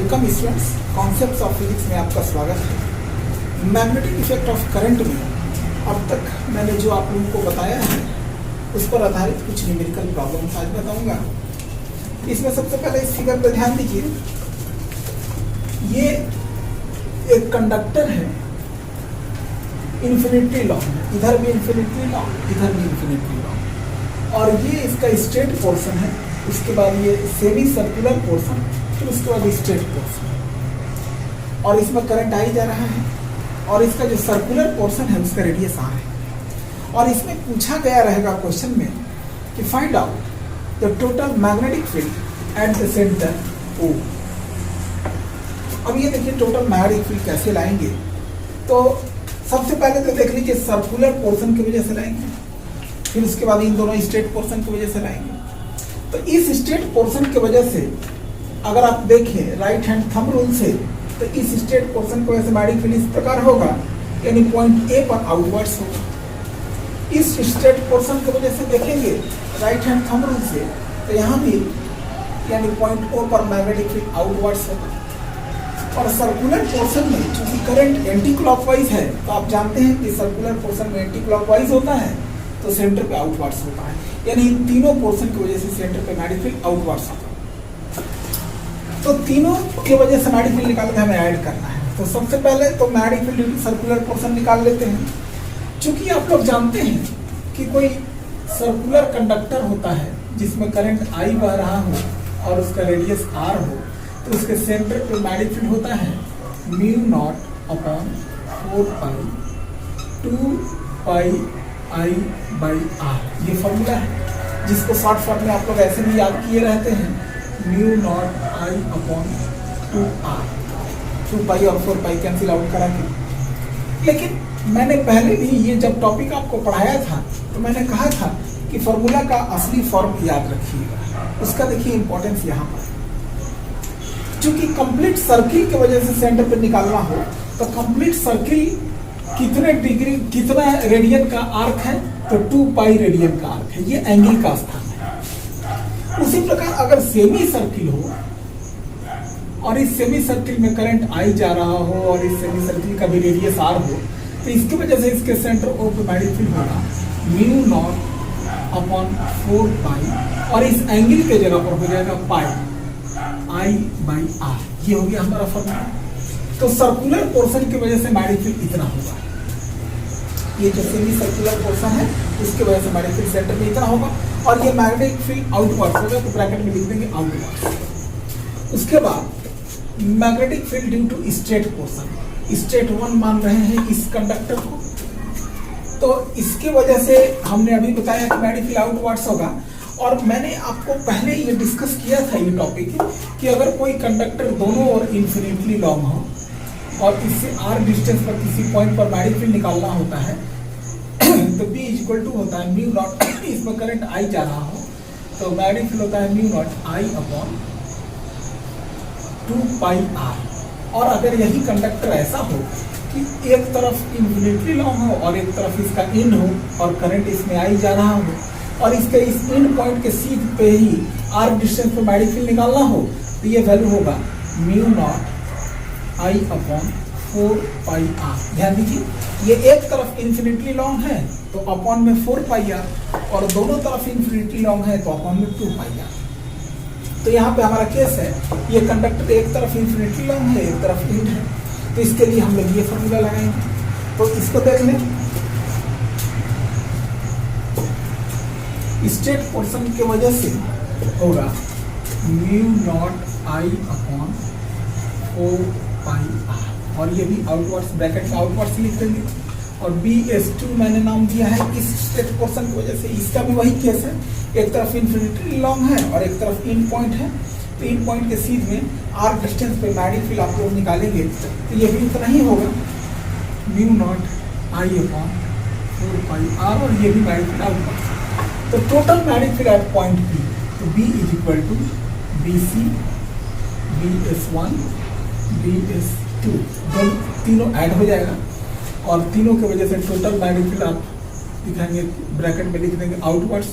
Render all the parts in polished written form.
Welcome students, concepts of physics में आपका स्वागत है। मैग्नेटिक इफेक्ट ऑफ करंट में अब तक मैंने जो आप लोगों को बताया है उस पर आधारित कुछ न्यूमेरिकल प्रॉब्लम्स आज बताऊंगा। इसमें सबसे पहले इस फिगर पर ध्यान दीजिए। ये एक कंडक्टर है, इन्फिनिटी लॉ है, इधर भी इन्फिनिटी लॉ, इधर भी इन्फिनिटी लॉ, और ये इसका स्ट्रेट पोर्शन है। उसके बाद ये सेमी सर्कुलर पोर्शन, फिर उसके बाद स्ट्रेट पोर्शन, और इसमें करंट आई जा रहा है, और इसका जो सर्कुलर पोर्शन है उसका रेडियस आर है। और इसमें पूछा गया रहेगा क्वेश्चन में कि find out the total magnetic field at the centre O. अब ये देखिए टोटल मैग्नेटिक फील्ड कैसे लाएंगे। तो सबसे पहले तो देख लीजिए सर्कुलर पोर्शन की वजह से लाएंगे, फिर उसके बाद इन दोनों स्ट्रेट पोर्शन की वजह से लाएंगे। तो इस स्ट्रेट पोर्शन की वजह से अगर आप देखें राइट हैंड थंब रूल से, तो इस स्ट्रेट पोर्शन की वजह से मैग्नेटिक फील्ड इस प्रकार होगा, यानी पॉइंट ए पर आउटवर्ड्स होगा। इस स्ट्रेट पोर्शन की वजह से देखेंगे राइट हैंड थंब रूल से, तो यहाँ भी यानी पॉइंट ओ पर मैग्नेटिक फील्ड आउटवर्ड्स होगा। और सर्कुलर पोर्शन में चूंकि करंट एंटी क्लॉकवाइज है, तो आप जानते हैं कि सर्कुलर पोर्शन में एंटी क्लॉकवाइज होता है, तो सेंटर पे आउटवर्ड्स होता है। यानी इन तीनों पोर्शन की वजह से सेंटर पे मैग्नेटिक फील्ड आउटवर्ड्स होता है। तो तीनों की वजह से मैग्नेटिक फील्ड निकाल के हमें ऐड करना है। तो सबसे पहले तो magnetic field due to circular portion निकाल लेते हैं। चूंकि आप लोग जानते हैं कि कोई सर्कुलर कंडक्टर होता है जिसमें करंट आई बह रहा हो और उसका रेडियस आर हो, तो उसके सेंटर पे मैग्नेटिक फील्ड होता है mu naught upon 4 pi 2 pi I by R. ये फॉर्मूला है जिसको शॉर्ट फॉर्म में आप लोग ऐसे भी याद किए रहते हैं, mu naught I upon 2 R. 2 pi और 4 पाई कैंसिल आउट करा के। लेकिन मैंने पहले भी ये जब टॉपिक आपको पढ़ाया था तो मैंने कहा था कि फॉर्मूला का असली फॉर्म याद रखिएगा। उसका देखिए इंपॉर्टेंस यहाँ पर, चूंकि कंप्लीट सर्किल की वजह से सेंटर पर निकालना हो, तो कंप्लीट सर्किल कितने डिग्री कितना रेडियन का आर्क है, तो 2 पाई रेडियन का आर्क है। ये एंगल का स्थान है। उसी प्रकार अगर सेमी सर्किल हो और इस सेमी सर्किल में करंट आई जा रहा हो और इस सेमी सर्किल का भी रेडियस आर हो, तो इसकी वजह से इसके सेंटर ओ पे मैग्नेटिक फील्ड होगा म्यू नॉट अपॉन 4 पाई, और इस एंगल के जगह पर हो जाएगा पाई आई बाई आर। ये हो गया हमारा फॉर्मूला। तो सर्कुलर पोर्शन की वजह से मैग्नेटिक फील्ड इतना होगा। ये जो सेमी सर्कुलर पोर्शन है उसकी वजह से मैग्नेटिक फील्ड सेंटर में इतना होगा, और ये मैग्नेटिक फील्ड आउटवर्ड होगा, तो ब्रैकेट में लिख देंगे आउटवर्ड। उसके बाद magnetic field due to straight portion, straight 1 मान रहे हैं इस कंडक्टर को, तो इसकी वजह से हमने अभी बताया कि मैग्नेटिक फील्ड आउटवर्ड्स होगा। और मैंने आपको पहले ये डिस्कस किया था ये टॉपिक कि अगर कोई कंडक्टर दोनों ओर इन्फिनिटली लॉन्ग हो और इससे आर डिस्टेंस पर किसी पॉइंट पर मैग्नेटिक फील्ड निकालना होता है, तो B इक्वल टू होता है म्यू नॉट, इसमें करंट आई जा रहा हो तो मैग्नेटिक फील्ड होता है mu naught I upon 2 pi R. और अगर यही कंडक्टर ऐसा हो कि एक तरफ इन्फिनिटली लॉन्ग हो और एक तरफ इसका इन हो और करंट इसमें आई जा रहा हो, और इसके इस इन पॉइंट के सीध पे ही आर डिस्टेंस पे मैग्नेटिक फील्ड निकालना हो, तो ये वैल्यू होगा mu naught I upon 4 pi R. ध्यान दीजिए, ये एक तरफ इन्फिनिटली लॉन्ग है तो अपॉन में 4 पाई आर, और दोनों तरफ इन्फिनिटली लॉन्ग है तो अपॉन में 2 पाई आर। तो यहाँ पे हमारा केस है, ये कंडक्टर एक तरफ इन्फिनिटली लॉन्ग है, एक तरफ इन है, तो इसके लिए हम लोग ये फॉर्मूला लगाएंगे। तो इसको देख लें, स्ट्रेट पोर्शन की वजह से होगा mu naught I upon 4 pi R, और ये भी आउटवर्ड्स ब्रैकेट में आउटवर्ड्स लिख देंगे। और BS2 मैंने नाम दिया है इस स्ट्रेट पोर्शन की वजह से। इसका भी वही केस है, एक तरफ इन्फिनिटली लॉन्ग है और एक तरफ इन पॉइंट है, तो इन पॉइंट के सीध में आर डिस्टेंस पे मैग्नेटिक फील्ड आप लोग निकालेंगे, तो ये भी इतना ही होगा mu naught I upon 4 pi R, और ये भी मैग्नेटिक फील्ड आउटवर्ड्स। तो total magnetic field at point P, तो B is equal to BC BS1 BS2, तीनों ऐड हो जाएगा, और तीनों की वजह से टोटल मैग्नेटिक फील्ड आप दिखाएंगे ब्रैकेट में लिख देंगे आउटवर्ड्स,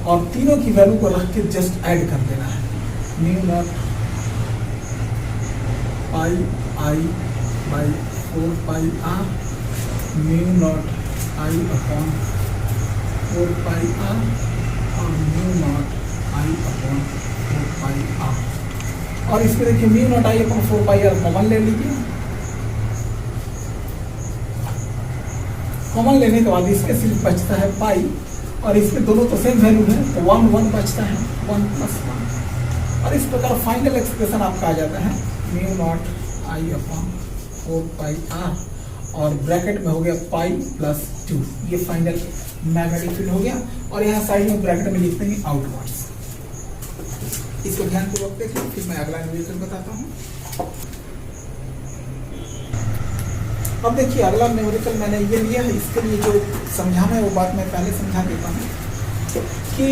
और तीनों की वैल्यू को रख के जस्ट ऐड कर देना है। Mu naught pi I by 4 pi R, mu naught I upon 4 pi R और mu naught I upon 4 pi R. और इसमें देखिए mu naught I upon 4 pi R common ले लीजिए। कॉमन लेने के बाद इसके सिर्फ बचता है पाई, और इसमें दोनों तो सेम वैल्यू है तो 1 1 बचता है, 1 + 1। और इस प्रकार फाइनल एक्सप्रेशन आपका आ जाता है mu naught I upon 4 pi R और ब्रैकेट में हो गया पाई प्लस 2। ये फाइनल मैग्नेटिक फील्ड हो गया। और यहाँ साइड में ब्रैकेट में लिख देंगे आउटवर्ड्स। इसको ध्यानपूर्वक देखिए, फिर मैं अगला न्यूमेरिकल बताता हूँ। अब देखिए अगला न्यूमेरिकल मैंने ये लिया है, इसके लिए जो समझाना है वो बात मैं पहले समझा देता हूँ कि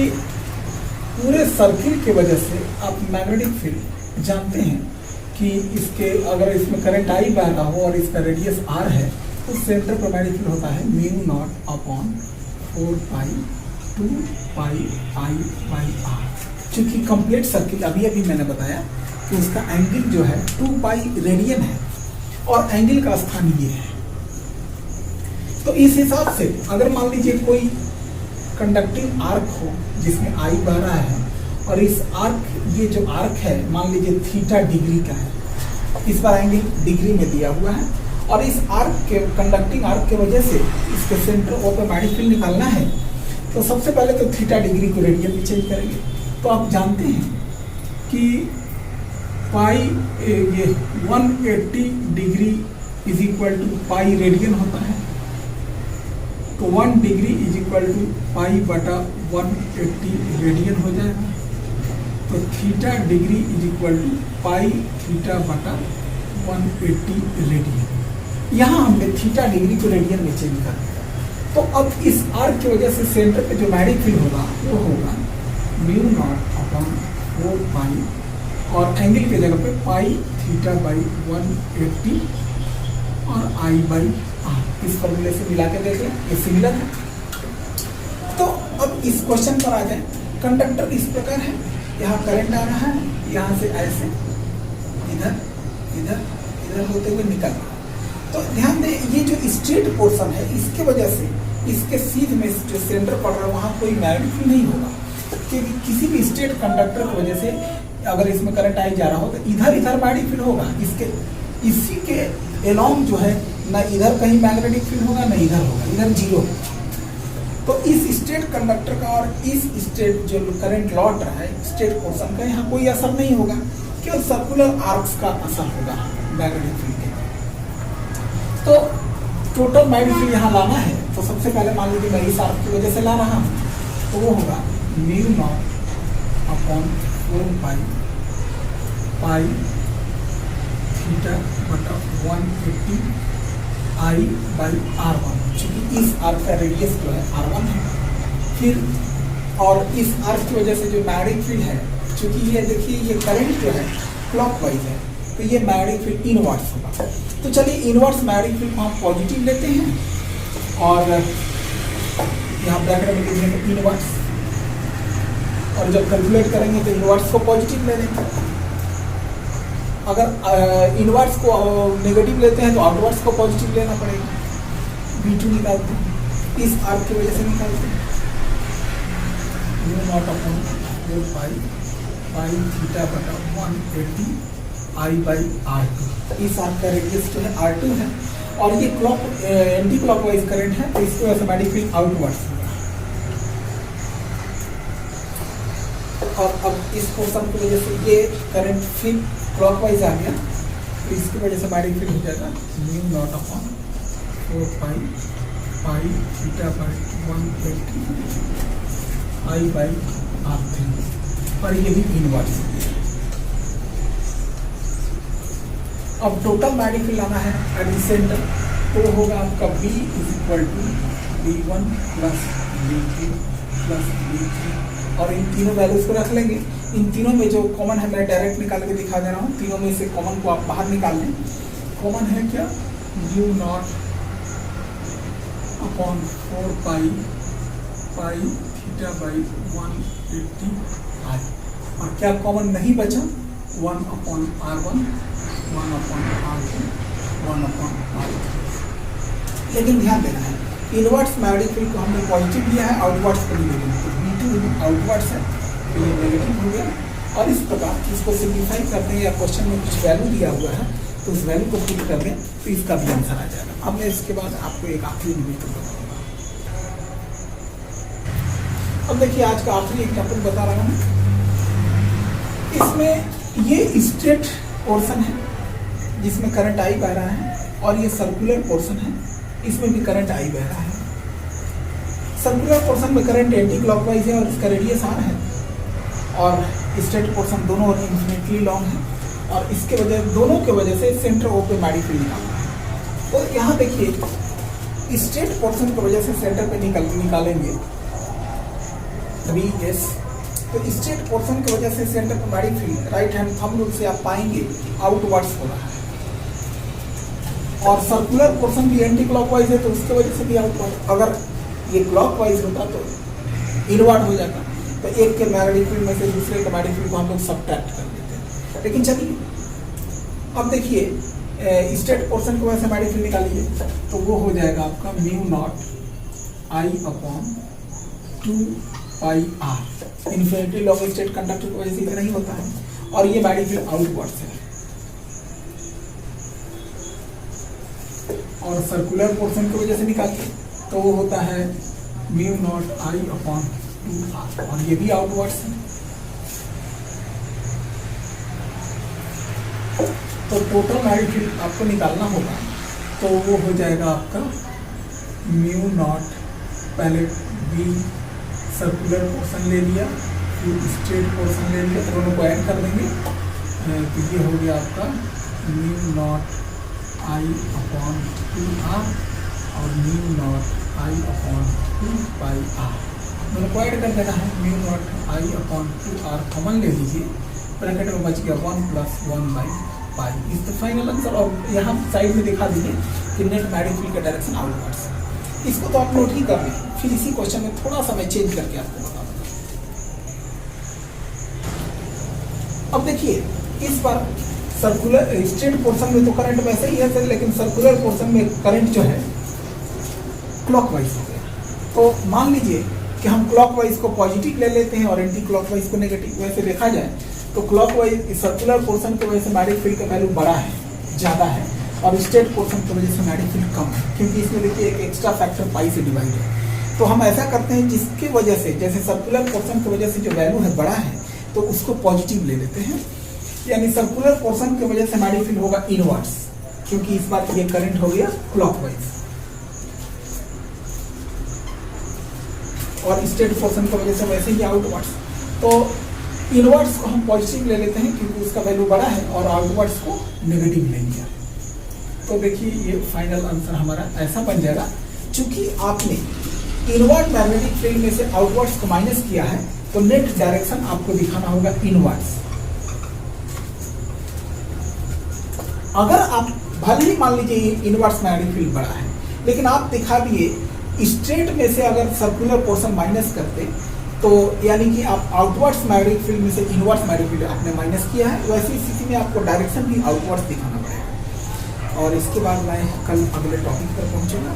पूरे सर्किल की वजह से आप मैग्नेटिक फील्ड जानते हैं कि इसके अगर इसमें करंट आई बह रहा हो और इसका रेडियस आर है तो सेंटर पर मैग्नेटिक फील्ड होता है mu naught upon 4 pi 2 pi I by R. चूंकि कंप्लीट सर्किल अभी अभी मैंने बताया कि उसका एंगल जो है 2 पाई रेडियन है और एंगल का स्थान ये है। तो इस हिसाब से अगर मान लीजिए कोई कंडक्टिंग आर्क हो जिसमें आई बह रहा है और इस आर्क, ये जो आर्क है मान लीजिए थीटा डिग्री का है, इस बार एंगल डिग्री में दिया हुआ है, और इस आर्क के कंडक्टिंग आर्क के वजह से इसके सेंटर और पे मैग्नेटिक फील्ड निकालना है तो सबसे पहले तो थीटा डिग्री को रेडियन में चेंज करेंगे। तो आप जानते हैं कि पाई ये 180 degree is equal to pi radian होता है, तो 1 degree is equal to pi बटा 180 रेडियन हो जाएगा। तो theta degree is equal to pi theta बटा 180 रेडियन। यहाँ हमने थीटा डिग्री को रेडियन में चेंज कर दिया। तो अब इस आर्क की वजह से सेंटर पे जो मैग्नेटिक फील्ड होगा वो होगा म्यू नॉट अपॉन 4 पाई और एंगल की जगह पे पाई थीटा बाई 180 और आई बाई आर। इस फॉर्मूले से मिला के देख लें, ये सिमिलर है। तो अब इस क्वेश्चन पर आ जाए। कंडक्टर इस प्रकार है, यहाँ करंट आ रहा है, यहाँ से ऐसे इधर इधर इधर होते हुए निकल रहा है। तो ध्यान दें ये जो स्ट्रेट पोर्शन है इसके वजह से इसके सीध में जो सेंटर पड़ रहा है वहाँ कोई मैग्नेटिक फील्ड नहीं होगा, क्योंकि किसी भी स्ट्रेट कंडक्टर की वजह से अगर इसमें करंट आई जा रहा हो तो इधर इधर मैग्नेटिक फील्ड होगा। इसके इसी के एलॉन्ग जो है ना इधर कहीं मैग्नेटिक फील्ड होगा ना इधर होगा, इधर जीरो होगा। तो इस स्ट्रेट कंडक्टर का और इस स्ट्रेट जो करंट लौट रहा है स्ट्रेट पोर्शन का यहाँ कोई असर नहीं होगा, केवल सर्कुलर आर्क्स का असर होगा मैग्नेटिक फील्ड के। तो टोटल मैग्नेटिक फील्ड यहाँ लाना है तो सबसे पहले मान लीजिए मैं इस आर्क की वजह से ला रहा हूँ तो वो होगा म्यू नॉट अपॉन 4 पाई पाई थीटा बटा 180 आई बाई R1, चूँकि इस आर्क का रेडियस जो है R1 है। फिर और इस आर्क की वजह से जो मैग्नेटिक फील्ड है, चूँकि ये देखिए ये करंट जो है क्लॉकवाइज है तो ये मैग्नेटिक फील्ड इनवर्स होगा। तो चलिए इनवर्स मैग्नेटिक फील्ड को हम पॉजिटिव लेते हैं और यहाँ ब्रैकेट में लिख देंगे इनवर्स, और जब कैलकुलेट करेंगे तो इनवर्स को पॉजिटिव ले लेंगे। अगर इनवर्स को नेगेटिव लेते हैं तो आउटवर्स को पॉजिटिव लेना पड़ेगा। V2 निकालते हैं, इस आर्क की वजह से निकालते हैं म्यू नॉट अपॉन 4 पाई पाई थीटा बटा 180 आई बाई R2। इस आर्क का रेडियस जो है R2 है और ये एंटी क्लॉकवाइज करंट है तो इसकी वजह से मैग्नेटिक फील्ड आउटवर्ड्स होगा। और अब इस पोर्शन की वजह से ये करंट फिर क्लॉकवाइज आ गया तो इसकी वजह से मैग्नेटिक फील्ड हो जाएगा mu naught upon 4 pi pi theta by 180 I by R3 और ये भी इनवर्स। अब टोटल मैग्नेटिक फील्ड लाना है एट द सेंटर तो होगा आपका B is equal to B1 plus B2 plus B3 और इन तीनों वैल्यूज को रख लेंगे। इन तीनों में जो कॉमन है मैं डायरेक्ट निकाल के दिखा दे रहा हूँ। तीनों में से कॉमन को आप बाहर निकाल लें। कॉमन है क्या mu naught upon 4 pi pi theta by 180 आई। और क्या कॉमन नहीं बचा, 1/r1, 1/r2, 1/r3। लेकिन ध्यान देना है, इनवर्ट्स मैग्नेटिक फील्ड को हमने पॉजिटिव लिया है, आउटवर्ड्स को नेगेटिव, तो V2 आउटवर्ड्स है तो ये नेगेटिव हो गया। और इस प्रकार इसको सिंप्लीफाई कर दें या क्वेश्चन में कुछ वैल्यू दिया हुआ है तो उस वैल्यू को पुट कर दें तो इसका भी आंसर आ जाएगा। अब मैं इसके बाद आपको एक आखिरी निमित्त बताऊंगा। अब देखिए आज का आखिरी एग्जाम्पल बता रहा हूँ। इसमें ये स्ट्रेट पोर्शन है जिसमें करंट आई बह रहा है और ये सर्कुलर पोर्शन है, इसमें भी करंट आई बह रहा है। सर्कुलर पोर्शन में करंट एंटी क्लॉकवाइज है और इसका रेडियस आर है और स्ट्रेट पोर्शन दोनों ओर इन्फिनिटली लॉन्ग है और इसके वजह दोनों के वजह से सेंटर ओ पे मैग्नेटिक फील्ड निकालना है। तो यहाँ देखिए स्ट्रेट पोर्शन की वजह से सेंटर पे निकालेंगे यस, तो स्ट्रेट पोर्शन की वजह से सेंटर पे magnetic field right hand thumb rule से आप पाएंगे आउटवर्ड्स हो रहा है और सर्कुलर पोर्शन भी एंटी क्लॉकवाइज है तो उसके वजह से भी आउटवर्ड। अगर ये क्लॉकवाइज होता तो इनवर्ड हो जाता, तो एक के मैग्नेटिक फील्ड में से दूसरे के मैग्नेटिक फील्ड को हम लोग सबट्रैक्ट कर देते हैं। लेकिन चलिए अब देखिए स्ट्रेट पोर्शन की वजह से मैग्नेटिक फील्ड निकालिए तो वो हो जाएगा आपका μ0I/2πr। Infinity long straight conductor की वजह से इतना ही होता है और ये मैग्नेटिक फील्ड आउटवर्ड्स है। और सर्कुलर पोर्शन की वजह से निकालिए तो वो होता है μ0I/2r और ये भी आउटवर्ड्स है। तो टोटल मैग्नेटिक फील्ड आपको निकालना होगा तो वो हो जाएगा आपका μ0, पहले बी सर्कुलर पोर्शन ले लिया फिर स्ट्रेट पोर्शन ले लिया, दोनों को ऐड कर देंगे तो ये हो गया आपका μ0I/2r और μ0I/2πr, दोनों को ऐड कर देना है। μ0I/2r कॉमन ले लीजिए, ब्रैकेट में बच गया 1 + 1/π इज द फाइनल आंसर। और यहाँ साइड में दिखा दीजिए कि नेट मैग्नेटिक फील्ड का डायरेक्शन आउटवर्ड्स है। इसको तो आप नोट ही कर लें, फिर इसी क्वेश्चन में थोड़ा सा मैं चेंज करके आपको बता दूंगा। अब देखिए इस बार सर्कुलर स्ट्रेट पोर्शन में तो करंट वैसे ही है सर, लेकिन सर्कुलर पोर्शन में करंट जो है क्लॉकवाइज हो गया। तो मान लीजिए कि हम क्लॉकवाइज को पॉजिटिव ले लेते हैं और एंटी क्लॉकवाइज को नेगेटिव। वैसे देखा जाए तो क्लॉकवाइज सर्कुलर पोर्शन की वजह से मैग्नेटिक फील्ड का वैल्यू बड़ा है, ज़्यादा है, और स्ट्रेट पोर्शन की वजह से मैग्नेटिक फील्ड कम है, क्योंकि इसमें देखिए एक एक्स्ट्रा फैक्टर पाई से डिवाइड है। तो हम ऐसा करते हैं जिसकी वजह से, जैसे सर्कुलर पोर्शन की वजह से जो वैल्यू है बड़ा है तो उसको पॉजिटिव ले लेते हैं, यानी सर्कुलर पोर्शन की वजह से मैग्नेटिक फील्ड होगा इनवर्ड्स, क्योंकि इस बार ये करंट हो गया क्लॉकवाइज, और स्ट्रेट पोर्शन की वजह से वैसे ही आउटवर्ड्स। तो इनवर्ड्स को हम पॉजिटिव ले लेते हैं क्योंकि उसका वैल्यू बड़ा है, और आउटवर्ड्स को नेगेटिव लेंगे। तो देखिए ये फाइनल आंसर हमारा ऐसा बन जाएगा, चूंकि आपने इनवर्ड मैग्नेटिक फील्ड में से आउटवर्ड्स को माइनस किया है तो नेट डायरेक्शन आपको दिखाना होगा इनवर्ड्स। अगर आप भले ही मान लीजिए इनवर्ड्स मैग्नेटिक फील्ड बड़ा है, लेकिन आप दिखा दिए स्ट्रेट में से अगर सर्कुलर पोर्शन माइनस करते तो यानी कि आप आउटवर्ड्स मैग्नेटिक फील्ड में से इनवर्ड्स मैग्नेटिक फील्ड आपने माइनस किया है, वैसी स्थिति में आपको डायरेक्शन भी आउटवर्ड्स दिखाना पड़ेगा। और इसके बाद मैं कल अगले टॉपिक पर पहुंचूंगा।